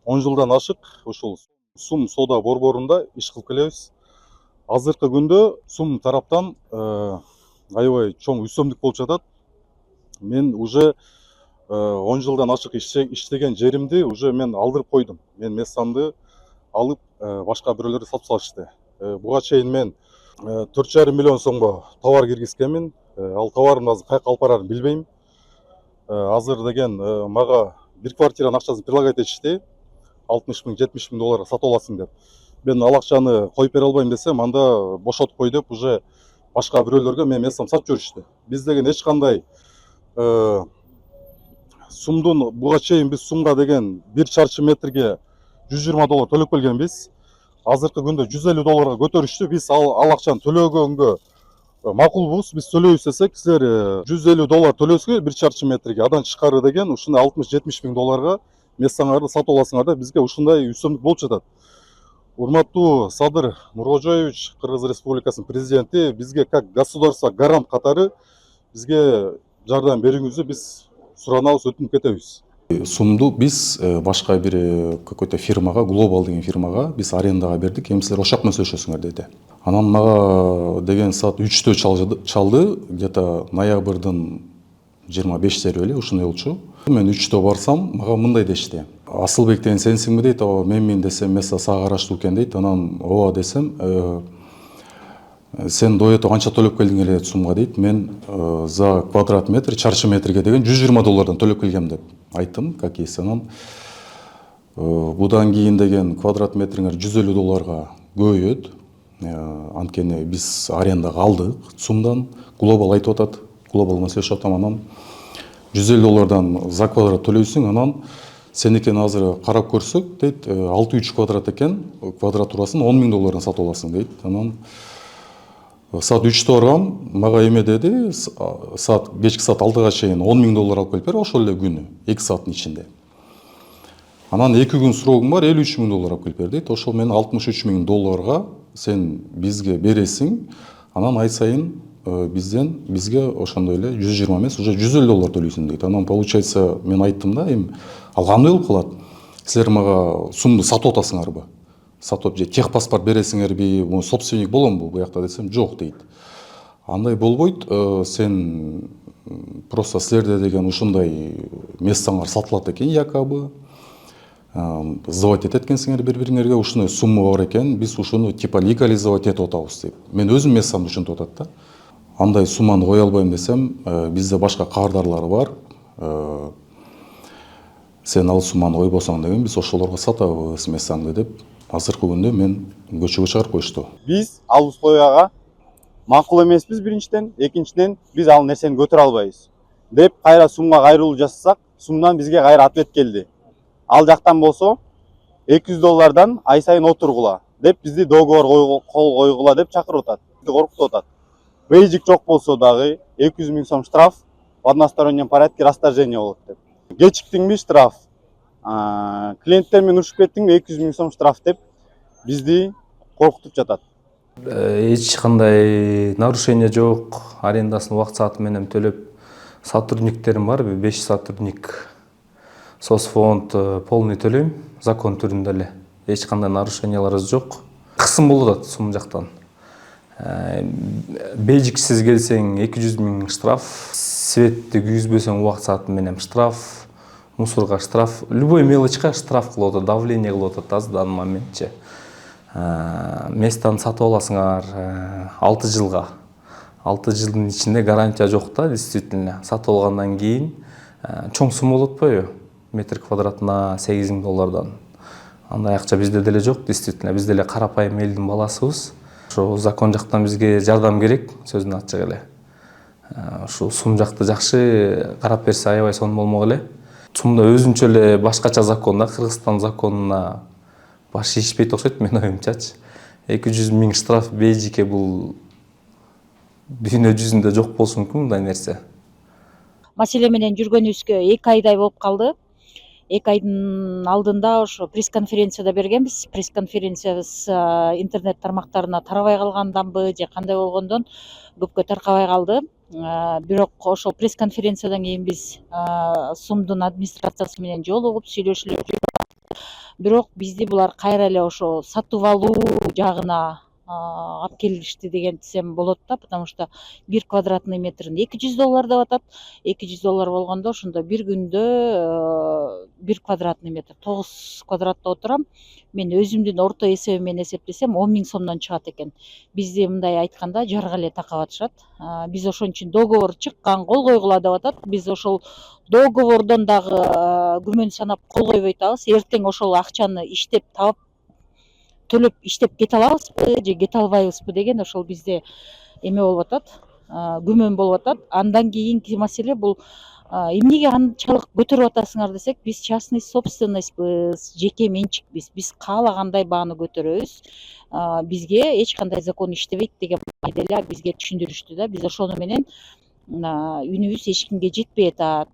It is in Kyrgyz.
10 жылдан ашык ушул сум соода борборунда иш кылып келебиз. Азыркы күндө сум тараптан аябай чоң үстөмдүк болуп жатат. Мен уже 10 жылдан ашык иштеген жеримди уже мен алдырып койдум. Мен мессамды алып башка бирөөлөр сатып салышты. Буга чейин мен 4,5 миллион сомго товар киргизгенмин. Ал товарымды азыр каяка алып барарын билбейм. Азыр деген мага бир квартиранын акчасын предлагать этишти. 60 миң, 70 миң долларга сатып аласың деп. Мен ал акчаны коюп бере албайм десем, анда бошотуп кой деп уже башка бирөөлөргө менин мессамды сатып жиберишти. Биз деген эч кандай сумдун буга чейин биз сумга деген 1 чарчы метрге 120 доллар төлөп келгенбиз. Азыркы күндө 150 долларга көтөрүштү. Биз ал акчаны төлөгөнгө макулбуз. Биз төлөйбүз десек, силер 150 доллар төлөсүңөр 1 чарчы метрге. Адан тышкары деген ушундай 60-70 миң долларга мессаңарды сатып аласыңар деп бизге ушундай үстөмдүк болуп жатат. Урматтуу Садыр Нуркожоевич, Кыргыз Республикасынын президенти, бизге как государство гарант катары бизге жардам берүүңүздү биз суранабыз, өтүнүп кетебиз. Сумду биз башка бир какой-то фирмага, Global деген фирмага биз арендага бердик. Эми силер ошак менен сүйлөшөсүңөр деди. Анан мага деген саат 3-тө чалды, где-то ноябрдын 25-тери эле ушундай болчу. Мен 3-тө барсам, мага мындай дешти. Асылбек деген сенсиңби дейт, ооба менмин десем, месса сага караштуу экен дейт. Анан ооба десем, сен до этого канча төлөп келдиң эле сумга дейт. Мен за квадрат метр, чарчы метрге деген 120 доллардан төлөп келгем деп айттым, как есть. Анан будан кийин деген квадрат метриңер 150 долларга көбөйөт. Анткени биз арендага алдык сумдан. Global айтып атат, Global менен сүйлөшүп атам. Анан 150 доллардан за квадрат төлөйсүң. Анан сеникени азыр карап көрсөк дейт, 6-3 квадрат экен, квадратурасын 10 миң доллардан сатып аласың дейт. Анан саат 3-тө баргам, мага эме деди, кечки саат 6-га чейин 10 миң доллар алып келип бер, ошол эле күнү, 2 сааттын ичинде. Анан 2 күн срогуң бар, 53 миң доллар алып келип бер дейт. Ошол менен 63 миң долларга сен бизге бересиң. Анан ай сайын бизге ошондой эле 120 эмес, уже 150 доллар төлөйсүң дейт. Анан получается мен айттым да, эми ал кандай болуп калат? Силер мага сумду сатып атасыңарбы? Сатып же техпаспорт бересиңерби, собственник боломбу буякта десем, жок дейт. Андай болбойт, сен просто силерде деген ушундай мессаңар сатылат экен якобы. Сдавать этет экенсиңер бири-бириңерге, ушундай сумма бар экен, биз ушуну типа легализовать этип атабыз деп. Мен өзүм мессамды ушинтип атат да. Андай сумманы кое албайм десем, бизде башка кардарлар бар. Сен ал сумманы койбосоң деген биз ошолорго сатабыз мессаңды деп. Азыркы күндө мен көчөгө чыгарып коюшту. Биз албыз коюяга макул эмеспиз биринчиден, экинчиден биз ал нерсени көтөрө албайбыз деп кайра сумга кайрылуу жасасак, сумдан бизге кайра ответ келди. Ал жактан болсо 200 доллардан ай сайын отургула деп бизди договор кол койгула деп чакырып атат. Коркутуп атат. Бейжик жок болсо дагы 200 миң сом штраф в одностороннем порядке расторжение болот деп. Кечиктиңби штраф, клиенттер менен урушуп кеттиңби 200 миң сом штраф деп бизди коркутуп жатат. Эч кандай нарушение жок. Арендасын убакыт сааты менен төлөп, сотрудниктерим бар, 5 сотрудник. Соцфонд полный төлөйм, закон түрүндө эле. Эч кандай нарушенияларыбыз жок. Кысым болуп атат сум жактан. Бейжиксиз келсең 200 миң штраф, светти күйгүзбөсөң убакыт сааты менен штраф, мусорга штраф, любой мелочка штраф кылып атат, давление кылып атат азыр данный моментче. Местаны сатып аласыңар 6 жылга. 6 жылдын ичинде гарантия жок да, действительно. Сатып алгандан кийин чоң сум болуп атпайбы? Метр квадратына 8 миң доллардан. Андай акча бизде деле жок, действительно. Биз деле карапайым элдин баласыбыз. Ошо закон жактан бизге жардам керек, сөзүн ачык эле. Ушу сум жакты жакшы карап берсе аябай сонун болмок эле. Сумда өзүнчө эле башкача закон да, Кыргызстан законуна баш ийишпейт окшойт менин оюмчачы. 200 миң штраф бейжикке бул дүйнө жүзүндө жок болушу мүмкүн мындай нерсе. Маселе менен жүргөнүбүзгө 2 айдай болуп калды. 2 айдын алдында ошо пресс-конференцияда бергенбиз. Пресс-конференциябыз интернет тармактарына тарабай калганданбы же кандай болгондон көпкө таркабай калды. Бирок ошол пресс-конференциядан кийин биз сумдун администрациясы менен жолугуп сүйлөшүүлөр бирок бизди булар кайра эле ошо сатып алуу жагына алып келишти деген десем болот да, потому что 1 квадратный метрин $200 деп атат. $200 болгондо ошондо бир күндө 1 квадратный метр 9 квадратта отурам. Мен өзүмдүн орто эсебим менен эсептесем 10 000 сомдон чыгат экен. Бизди мындай айтканда жарга эле такап атышат. Биз ошон үчүн договор чыккан, кол койгула деп атат. Биз ошол договордон дагы күмөн санап кол койбой атабыз. Эртең ошол акчаны иштеп таап төлөп иштеп кете алабызбы же кете албайбызбы деген ошол бизде эме болуп атат, күмөн болуп атат. Андан кийинки маселе бул эмнеге анчалык көтөрүп атасыңар десек, биз частный собственностьбыз, жеке менчикпиз. Биз каалагандай бааны көтөрөбүз. Бизге эч кандай закон иштебейт деген деле бизге түшүндүрүштү да. Биз ошону менен үнүбүз эч кимге жетпей атат.